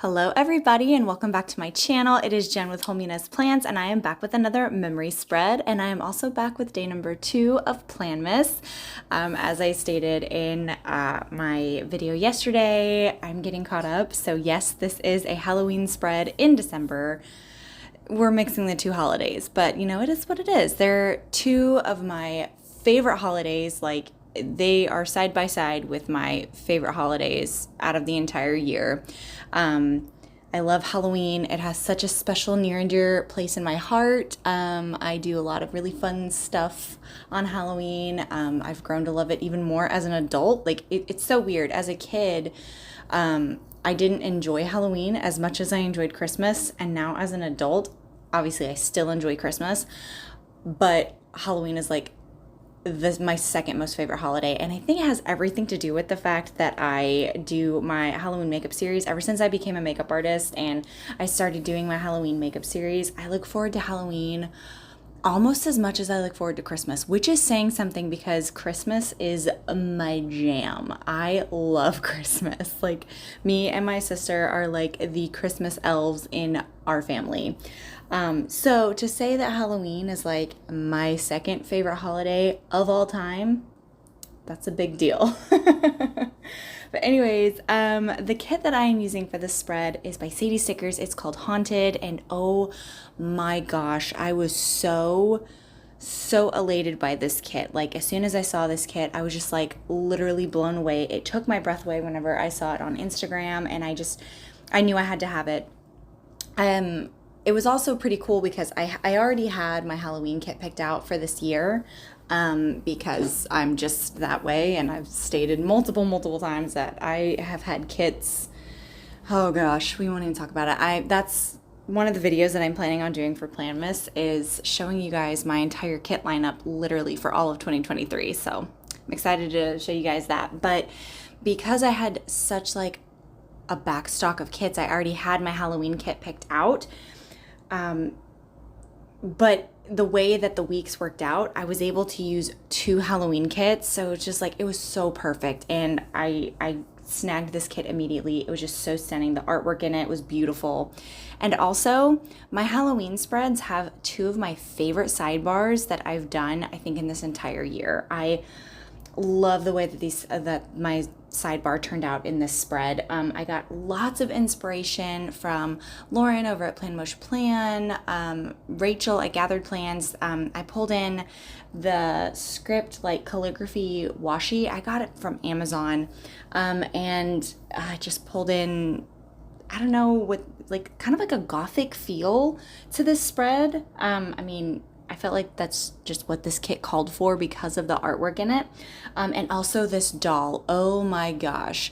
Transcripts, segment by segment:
Hello everybody and welcome back to my channel. It is Jen with Hominess Plans and I am back with another memory spread, and I am also back with day number 2 of Planmas. As I stated in my video yesterday, I'm getting caught up. So yes, this is a Halloween spread in December. We're mixing the two holidays, but you know, it is what it is. They're two of my favorite holidays. Like, they are side by side with my favorite holidays out of the entire year. I love Halloween. It has such a special near and dear place in my heart. I do a lot of really fun stuff on Halloween. I've grown to love it even more as an adult. Like, it's so weird. As a kid, I didn't enjoy Halloween as much as I enjoyed Christmas. And now as an adult, obviously I still enjoy Christmas, but Halloween is like my second most favorite holiday. And I think it has everything to do with the fact that I do my Halloween makeup series. Ever since I became a makeup artist and I started doing my Halloween makeup series, I look forward to Halloween almost as much as I look forward to Christmas, which is saying something because Christmas is my jam. I love Christmas. Like, me and my sister are like the Christmas elves in our family. So to say that Halloween is like my second favorite holiday of all time, that's a big deal. But anyways, the kit that I am using for this spread is by Sadiesstickers. It's called Haunted, and oh my gosh, I was so elated by this kit. Like, as soon as I saw this kit, I was just like literally blown away. It took my breath away whenever I saw it on Instagram, and I knew I had to have it. It was also pretty cool because I already had my Halloween kit picked out for this year, because I'm just that way, and I've stated multiple times that I have had kits. Oh gosh, we won't even talk about it. That's one of the videos that I'm planning on doing for Planmas, is showing you guys my entire kit lineup literally for all of 2023. So I'm excited to show you guys that. But because I had such like a back stock of kits, I already had my Halloween kit picked out. But the way that the weeks worked out, I was able to use 2 Halloween kits. So it's just like, it was so perfect. And I snagged this kit immediately. It was just so stunning. The artwork in it was beautiful. And also, my Halloween spreads have 2 of my favorite sidebars that I've done, I think, in this entire year. I love the way that that my sidebar turned out in this spread. I got lots of inspiration from Lauren over at Planmas Plan, Rachel at Gathered Plans. I pulled in the script like calligraphy washi. I got it from Amazon, and I just pulled in, I don't know, what, like kind of like a gothic feel to this spread. I mean, I felt like that's just what this kit called for because of the artwork in it. And also this doll. Oh my gosh.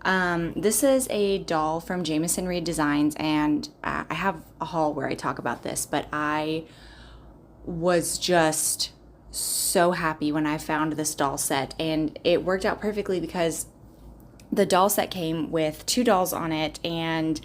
This is a doll from Jameson Reed Designs, and I have a haul where I talk about this, but I was just so happy when I found this doll set, and it worked out perfectly because the doll set came with 2 dolls on it, and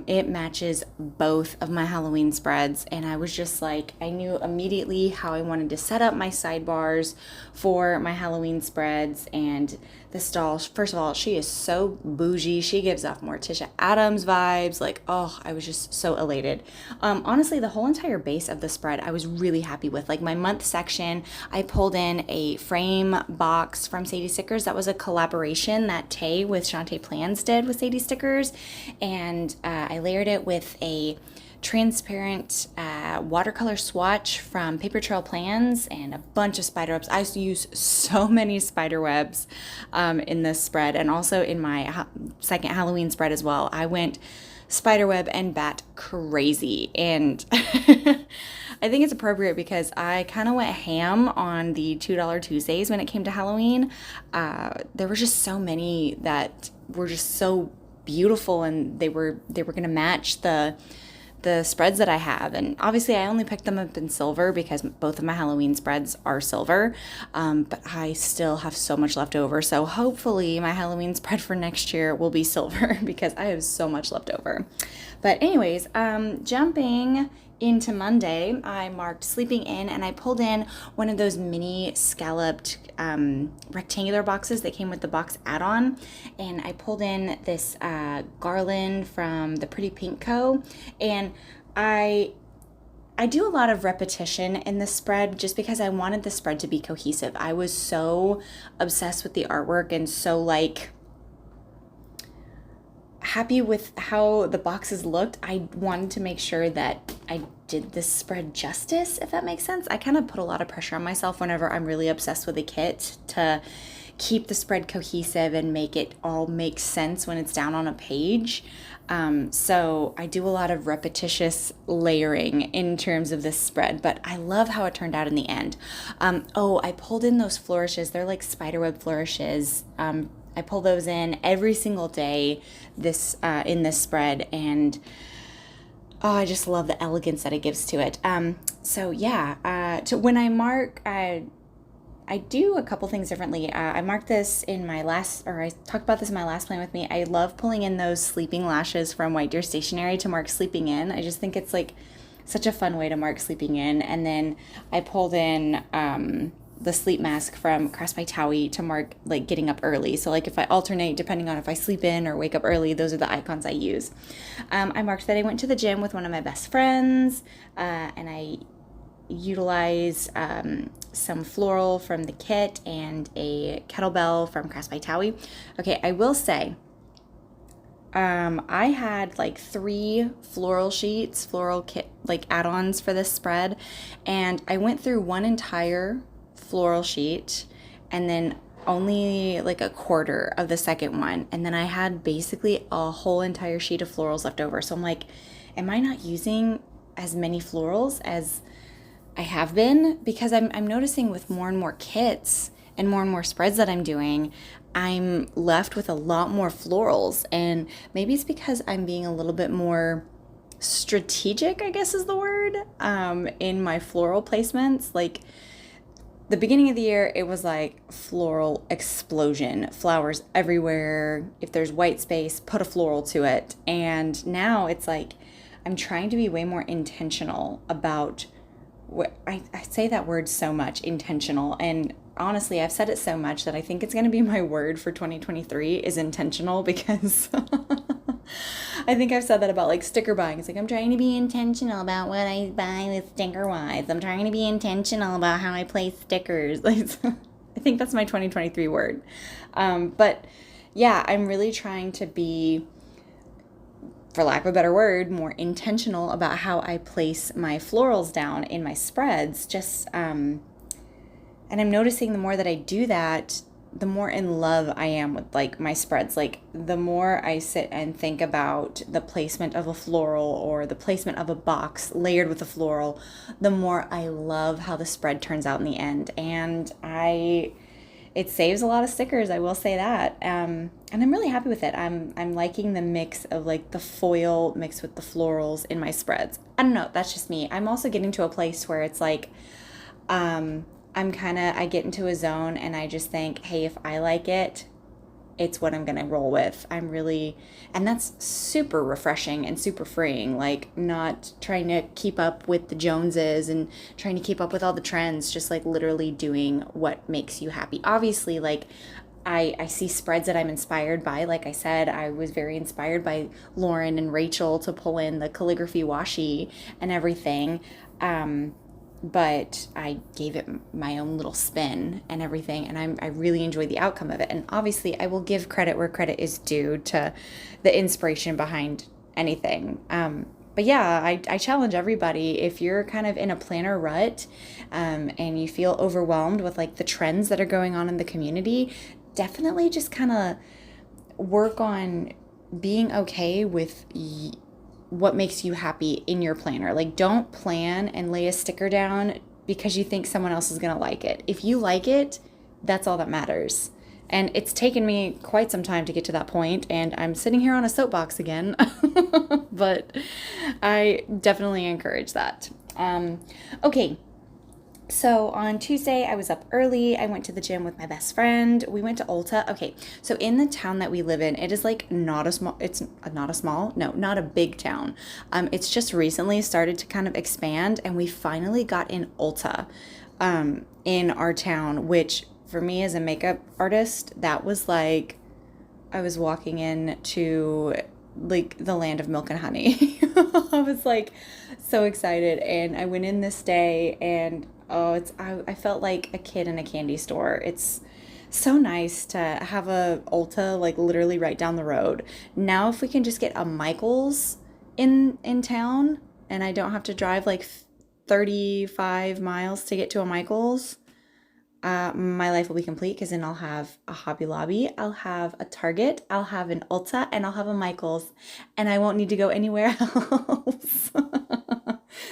it matches both of my Halloween spreads. And I was just like, I knew immediately how I wanted to set up my sidebars for my Halloween spreads. And this doll, first of all, she is so bougie. She gives off Morticia Adams vibes. Like, oh, I was just so elated. Honestly, the whole entire base of the spread I was really happy with. Like, my month section, I pulled in a frame box from Sadiesstickers. That was a collaboration that Tay with Shantae Plans did with Sadiesstickers, and I layered it with a transparent watercolor swatch from Paper Trail Plans and a bunch of spider webs. I used to use so many spider webs in this spread, and also in my second Halloween spread as well. I went spiderweb and bat crazy, and I think it's appropriate because I kind of went ham on the $2 Tuesdays when it came to Halloween. There were just so many that were just so beautiful, and they were going to match the spreads that I have. And obviously I only picked them up in silver because both of my Halloween spreads are silver, but I still have so much left over. So hopefully my Halloween spread for next year will be silver because I have so much left over. But anyways, jumping into Monday, I marked sleeping in, and I pulled in one of those mini scalloped rectangular boxes that came with the box add-on, and I pulled in this garland from the Pretty Pink Co. And I do a lot of repetition in this spread just because I wanted the spread to be cohesive. I was so obsessed with the artwork and so like happy with how the boxes looked. I wanted to make sure that I did this spread justice, if that makes sense. I kind of put a lot of pressure on myself whenever I'm really obsessed with a kit to keep the spread cohesive and make it all make sense when it's down on a page. So I do a lot of repetitious layering in terms of this spread, but I love how it turned out in the end. I pulled in those flourishes. They're like spiderweb flourishes. I pull those in every single day in this spread, and I just love the elegance that it gives to it. When I mark, I do a couple things differently. I marked this I talked about this in my last plan with me. I love pulling in those sleeping lashes from White Deer Stationery to mark sleeping in. I just think it's like such a fun way to mark sleeping in. And then I pulled in the sleep mask from Crafts by Towie to mark like getting up early. So like if I alternate depending on if I sleep in or wake up early, those are the icons I use. I marked that I went to the gym with one of my best friends, and I utilize some floral from the kit and a kettlebell from Crafts by Towie. Okay, I will say I had like 3 floral kit like add-ons for this spread, and I went through one entire floral sheet and then only like a quarter of the second one, and then I had basically a whole entire sheet of florals left over. So I'm like, am I not using as many florals as I have been? Because I'm noticing with more and more kits and more spreads that I'm doing, I'm left with a lot more florals. And maybe it's because I'm being a little bit more strategic, I guess is the word, in my floral placements. Like the beginning of the year, it was like floral explosion, flowers everywhere. If there's white space, put a floral to it. And now it's like I'm trying to be way more intentional about I say that word so much, intentional, and honestly, I've said it so much that I think it's going to be my word for 2023 is intentional, because I think I've said that about like sticker buying. It's like I'm trying to be intentional about what I buy with sticker wise. I'm trying to be intentional about how I place stickers. I think that's my 2023 word. But yeah, I'm really trying to be, for lack of a better word, more intentional about how I place my florals down in my spreads. And I'm noticing the more that I do that, the more in love I am with like my spreads. Like the more I sit and think about the placement of a floral or the placement of a box layered with a floral, the more I love how the spread turns out in the end. And it saves a lot of stickers, I will say that. And I'm really happy with it. I'm liking the mix of like the foil mixed with the florals in my spreads. I don't know, that's just me. I'm also getting to a place where it's like, I get into a zone and I just think, hey, if I like it, it's what I'm gonna roll with. And that's super refreshing and super freeing, like not trying to keep up with the Joneses and trying to keep up with all the trends, just like literally doing what makes you happy. Obviously, like I see spreads that I'm inspired by. Like I said, I was very inspired by Lauren and Rachel to pull in the calligraphy washi and everything. But I gave it my own little spin and everything, and I really enjoyed the outcome of it. And obviously, I will give credit where credit is due to the inspiration behind anything. But yeah, I challenge everybody, if you're kind of in a planner rut, and you feel overwhelmed with like the trends that are going on in the community, definitely just kind of work on being okay with what makes you happy in your planner. Like don't plan and lay a sticker down because you think someone else is going to like it. If you like it, that's all that matters. And it's taken me quite some time to get to that point, and I'm sitting here on a soapbox again, but I definitely encourage that. Okay, So on Tuesday, I was up early. I went to the gym with my best friend. We went to Ulta. Okay, so in the town that we live in, it is like not a small, it's not a small, no, not a big town. It's just recently started to kind of expand, and we finally got in Ulta in our town, which for me as a makeup artist, that was like I was walking into like the land of milk and honey. I was like so excited, and I went in this day, and oh, I felt like a kid in a candy store. It's so nice to have a Ulta like literally right down the road. Now if we can just get a Michael's in town and I don't have to drive like 35 miles to get to a Michael's, my life will be complete because then I'll have a Hobby Lobby, I'll have a Target, I'll have an Ulta, and I'll have a Michael's, and I won't need to go anywhere else.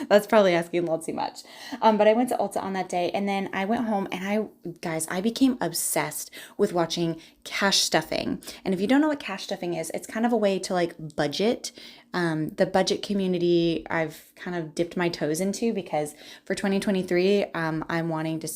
That's probably asking a little too much. But I went to Ulta on that day, and then I went home, and I became obsessed with watching cash stuffing. And if you don't know what cash stuffing is, it's kind of a way to like budget. The budget community I've kind of dipped my toes into because for 2023, I'm wanting to,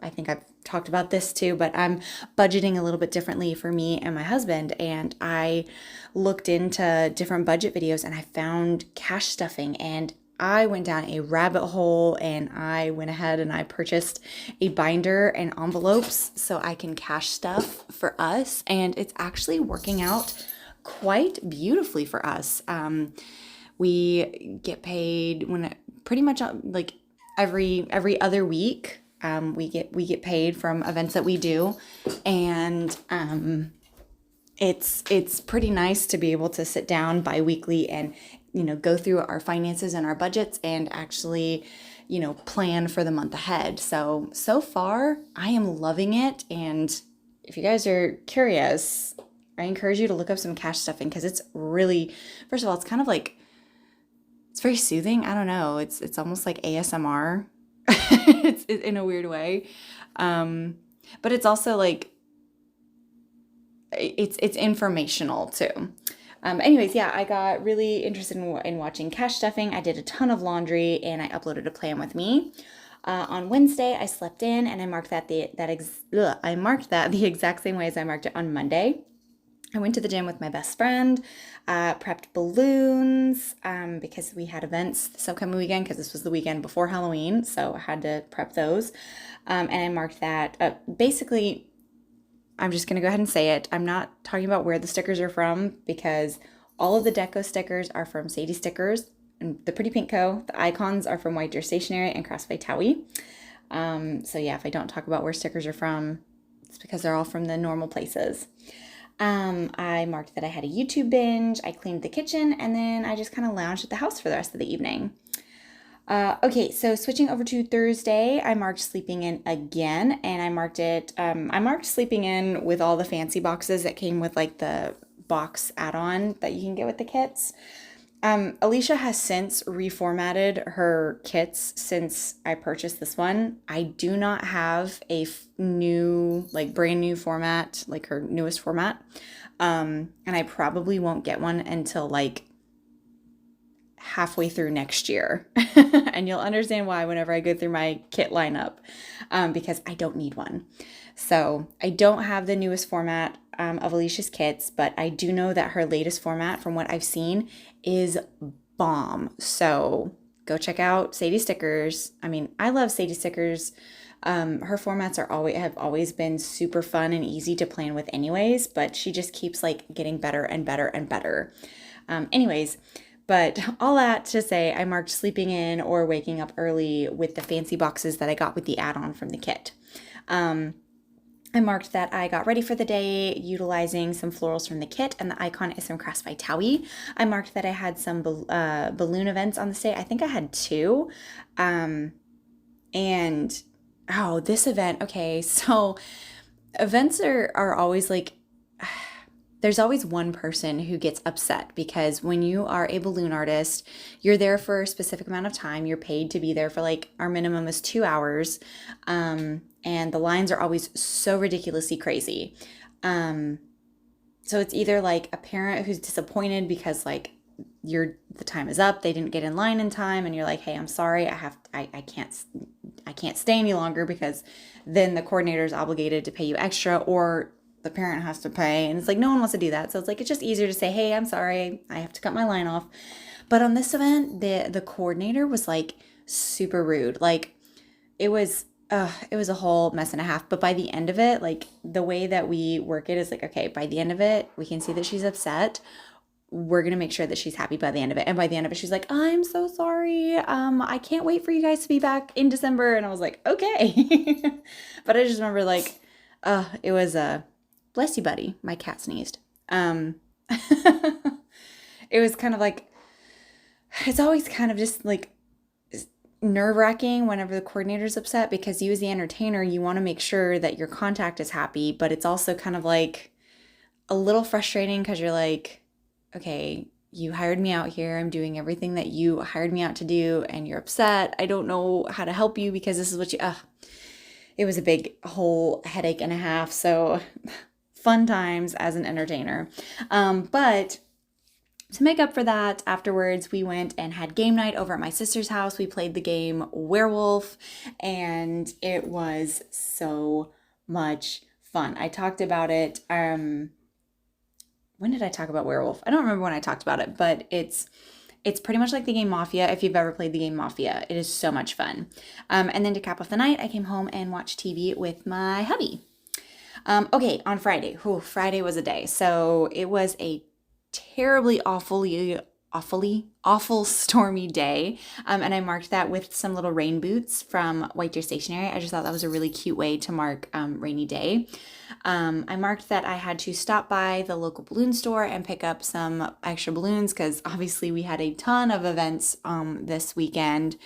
I think I've talked about this too, but I'm budgeting a little bit differently for me and my husband. And I looked into different budget videos and I found cash stuffing, and I went down a rabbit hole, and I went ahead and I purchased a binder and envelopes so I can cash stuff for us. And it's actually working out quite beautifully for us. We get paid pretty much like every other week. We get paid from events that we do, and it's pretty nice to be able to sit down bi-weekly and go through our finances and our budgets and actually plan for the month ahead. So far I am loving it, and if you guys are curious, I encourage you to look up some cash stuffing because it's really, first of all, it's kind of like, it's very soothing. I don't know, it's almost like ASMR. It's in a weird way. But it's also like, it's informational too. Anyways, yeah, I got really interested in watching cash stuffing. I did a ton of laundry and I uploaded a plan with me. On Wednesday, I slept in and I marked that the exact same way as I marked it on Monday. I went to the gym with my best friend, prepped balloons because we had events this upcoming weekend because this was the weekend before Halloween, so I had to prep those. And I marked that. Basically, I'm just going to go ahead and say it. I'm not talking about where the stickers are from because all of the deco stickers are from Sadiesstickers and the Pretty Pink Co. The icons are from White Deer Stationery and Crafts by Towie. So yeah, if I don't talk about where stickers are from, it's because they're all from the normal places. I marked that I had a YouTube binge, I cleaned the kitchen, and then I just kind of lounged at the house for the rest of the evening. Okay, so switching over to Thursday, I marked sleeping in again, and I marked sleeping in with all the fancy boxes that came with like the box add-on that you can get with the kits. Alicia has since reformatted her kits since I purchased this one. I do not have a brand new format, like her newest format. And I probably won't get one until like halfway through next year. And you'll understand why whenever I go through my kit lineup, because I don't need one. So I don't have the newest format of Alicia's kits, but I do know that her latest format, from what I've seen, is bomb. So go check out Sadiesstickers. I mean, I love Sadiesstickers. Her formats have always been super fun and easy to plan with anyways, but she just keeps like getting better and better and better. Anyways, but all that to say, I marked sleeping in or waking up early with the fancy boxes that I got with the add-on from the kit. I marked that I got ready for the day utilizing some florals from the kit, and the icon is from Crafts by Towie. I marked that I had some balloon events on this day. I think I had 2. This event, okay, so events are always like, there's always one person who gets upset because when you are a balloon artist, you're there for a specific amount of time. You're paid to be there for like, our minimum is 2 hours. And the lines are always so ridiculously crazy. So it's either like a parent who's disappointed because like the time is up. They didn't get in line in time, and you're like, hey, I'm sorry. I can't stay any longer, because then the coordinator is obligated to pay you extra, or the parent has to pay. And it's like, no one wants to do that. So it's like, it's just easier to say, hey, I'm sorry, I have to cut my line off. But on this event, the coordinator was like super rude. Like, it was a whole mess and a half. But by the end of it, like, the way that we work it is like, okay, by the end of it, we can see that she's upset. We're going to make sure that she's happy by the end of it. And by the end of it, she's like, I'm so sorry. I can't wait for you guys to be back in December. And I was like, okay. But I just remember, like, it was bless you, buddy. My cat sneezed. It was kind of like, it's always kind of just like nerve-wracking whenever the coordinator's upset, because you as the entertainer, you want to make sure that your contact is happy, but it's also kind of like a little frustrating, because you're like, okay, you hired me out here, I'm doing everything that you hired me out to do, and you're upset. I don't know how to help you, because this is what you it was a big whole headache and a half. So fun times as an entertainer. But to make up for that, afterwards, we went and had game night over at my sister's house. We played the game Werewolf, and it was so much fun. I talked about it. When did I talk about Werewolf? I don't remember when I talked about it, but it's pretty much like the game Mafia, if you've ever played the game Mafia. It is so much fun. And then to cap off the night, I came home and watched TV with my hubby. Okay, on Friday. Friday was a day. So it was a terribly awful stormy day, and I marked that with some little rain boots from White Deer Stationery. I just thought that was a really cute way to mark rainy day. I marked that I had to stop by the local balloon store and pick up some extra balloons, because obviously we had a ton of events this weekend,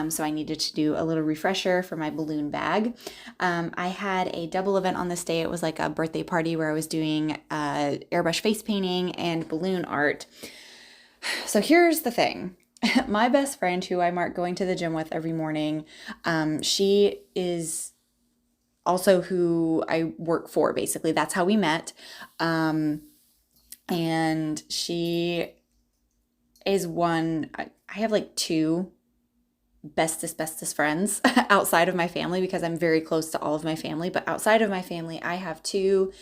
so I needed to do a little refresher for my balloon bag. I had a double event on this day. It was like a birthday party where I was doing airbrush face painting and balloon art. So here's the thing. My best friend, who I mark going to the gym with every morning, she is also who I work for, basically. That's how we met. And she is one, I have like two bestest friends outside of my family, because I'm very close to all of my family. But outside of my family, I have two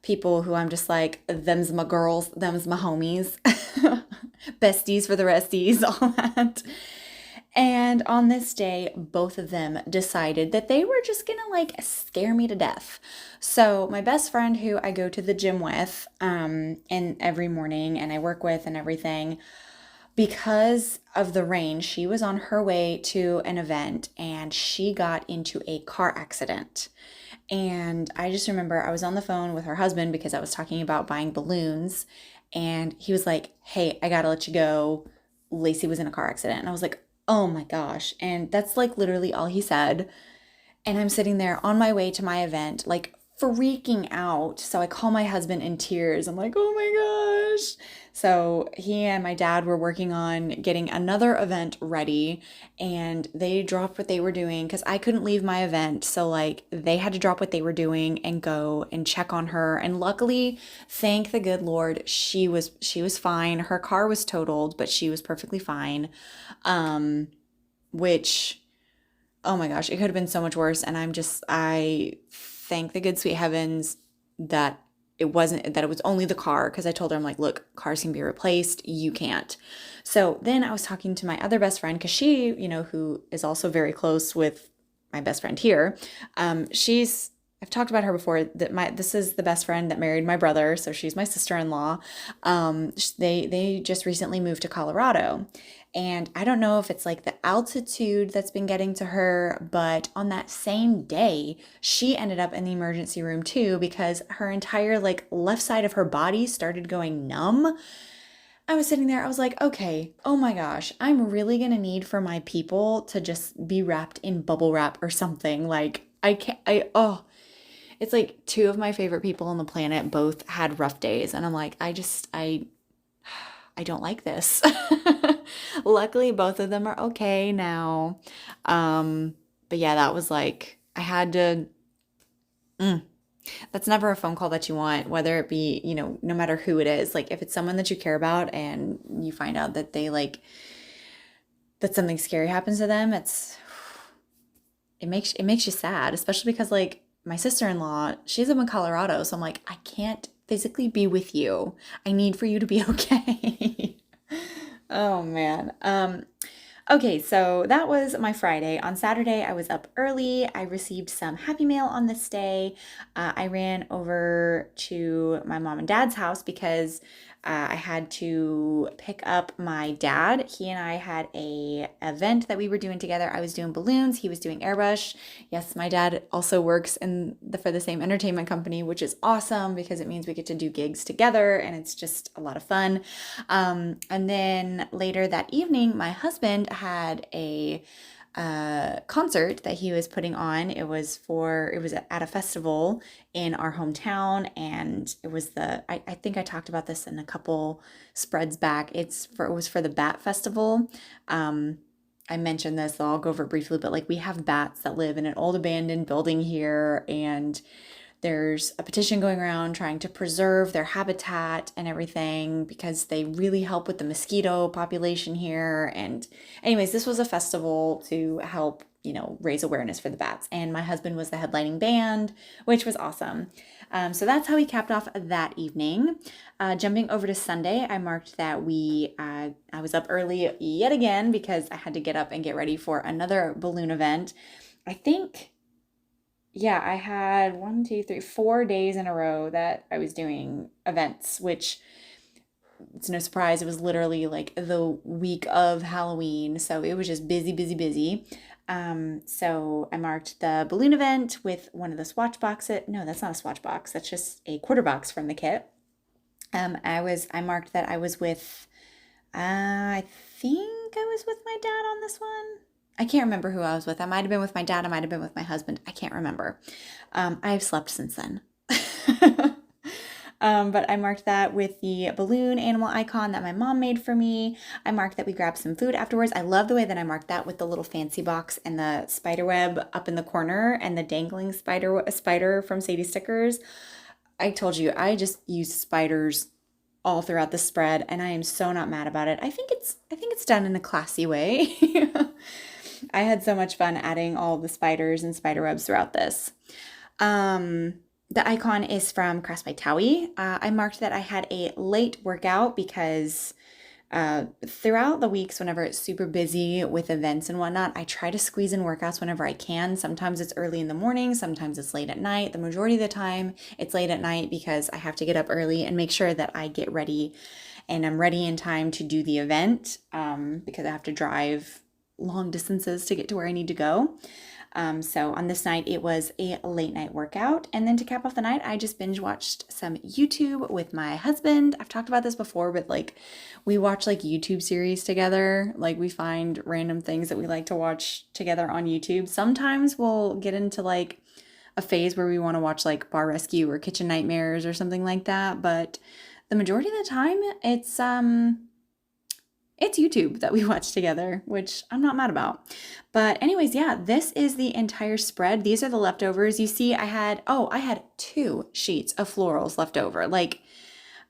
people who I'm just like, them's my girls, them's my homies, besties for the resties, all that. And on this day, both of them decided that they were just gonna like scare me to death. So my best friend, who I go to the gym with and every morning and I work with and everything, because of the rain, she was on her way to an event and she got into a car accident. And I just remember I was on the phone with her husband, because I was talking about buying balloons, and he was like, hey, I gotta let you go. Lacey was in a car accident. And I was like, oh my gosh. And that's like literally all he said. And I'm sitting there on my way to my event, like freaking out. So I call my husband in tears. I'm like, oh my gosh. So he and my dad were working on getting another event ready, and they dropped what they were doing, because I couldn't leave my event. So like they had to drop what they were doing and go and check on her. And luckily, thank the good Lord, she was fine. Her car was totaled, but she was perfectly fine. Which, oh my gosh, it could have been so much worse. And I thank the good sweet heavens that it was only the car, because I told her, I'm like, look, cars can be replaced, you can't. So then I was talking to my other best friend, because she, who is also very close with my best friend here, I've talked about her before, that this is the best friend that married my brother, so she's my sister-in-law. They just recently moved to Colorado, and I don't know if it's like the altitude that's been getting to her, but on that same day, she ended up in the emergency room too, because her entire like left side of her body started going numb. I was sitting there, I was like, okay, oh my gosh, I'm really gonna need for my people to just be wrapped in bubble wrap or something. Like, it's like two of my favorite people on the planet both had rough days, and I'm like, I don't like this. Luckily, both of them are okay now. But yeah, that was like, I had to, That's never a phone call that you want, whether it be, no matter who it is. Like if it's someone that you care about and you find out that that something scary happens to them, it makes you sad, especially because like my sister-in-law, she's up in Colorado, so I'm like, I can't physically be with you. I need for you to be okay. Oh man. Okay, so that was my Friday. On Saturday, I was up early. I received some Happy Mail on this day. I ran over to my mom and dad's house because I had to pick up my dad. He and I had a event that we were doing together. I was doing balloons. He was doing airbrush. Yes, my dad also works for the same entertainment company, which is awesome because it means we get to do gigs together and it's just a lot of fun. And then later that evening, my husband had a concert that he was putting on. It was at a festival in our hometown, and I think I talked about this in a couple spreads back. It was for the Bat Festival. I mentioned this, so I'll go over it briefly, but like we have bats that live in an old abandoned building here, and there's a petition going around trying to preserve their habitat and everything because they really help with the mosquito population here. And anyways, this was a festival to help, raise awareness for the bats. And my husband was the headlining band, which was awesome. So that's how we capped off that evening. Jumping over to Sunday, I marked that I was up early yet again because I had to get up and get ready for another balloon event. I think... Yeah, I had 4 days in a row that I was doing events, which it's no surprise. It was literally like the week of Halloween. So it was just busy, busy, busy. So I marked the balloon event with one of the swatch boxes. No, that's not a swatch box. That's just a quarter box from the kit. I marked that I was with, I think I was with my dad on this one. I can't remember who I was with. I might have been with my dad. I might have been with my husband. I can't remember. I've slept since then. But I marked that with the balloon animal icon that my mom made for me. I marked that we grabbed some food afterwards. I love the way that I marked that with the little fancy box and the spider web up in the corner and the dangling spider from Sadiesstickers. I told you, I just use spiders all throughout the spread, and I am so not mad about it. I think it's done in a classy way. I had so much fun adding all the spiders and spider webs throughout this. The icon is from Crafts by Towie. I marked that I had a late workout because throughout the weeks, whenever it's super busy with events and whatnot, I try to squeeze in workouts whenever I can. Sometimes it's early in the morning, sometimes it's late at night. The majority of the time, it's late at night because I have to get up early and make sure that I get ready and I'm ready in time to do the event because I have to drive long distances to get to where I need to go. So on this night, it was a late night workout. And then to cap off the night, I just binge watched some YouTube with my husband. I've talked about this before, but like we watch like YouTube series together. Like we find random things that we like to watch together on YouTube. Sometimes we'll get into like a phase where we want to watch like Bar Rescue or Kitchen Nightmares or something like that. But the majority of the time, it's YouTube that we watch together, which I'm not mad about. But anyways, yeah, this is the entire spread. These are the leftovers. You see, I had 2 sheets of florals left over. Like,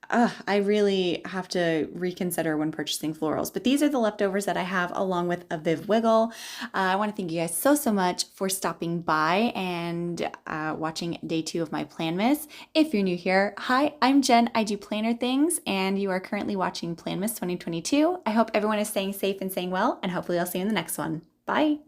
I really have to reconsider when purchasing florals. But these are the leftovers that I have along with a Viv Wiggle. I want to thank you guys so much for stopping by and watching day 2 of my Planmas. If you're new here, hi, I'm Jen. I do planner things, and you are currently watching Planmas 2022. I hope everyone is staying safe and staying well, and hopefully I'll see you in the next one. Bye.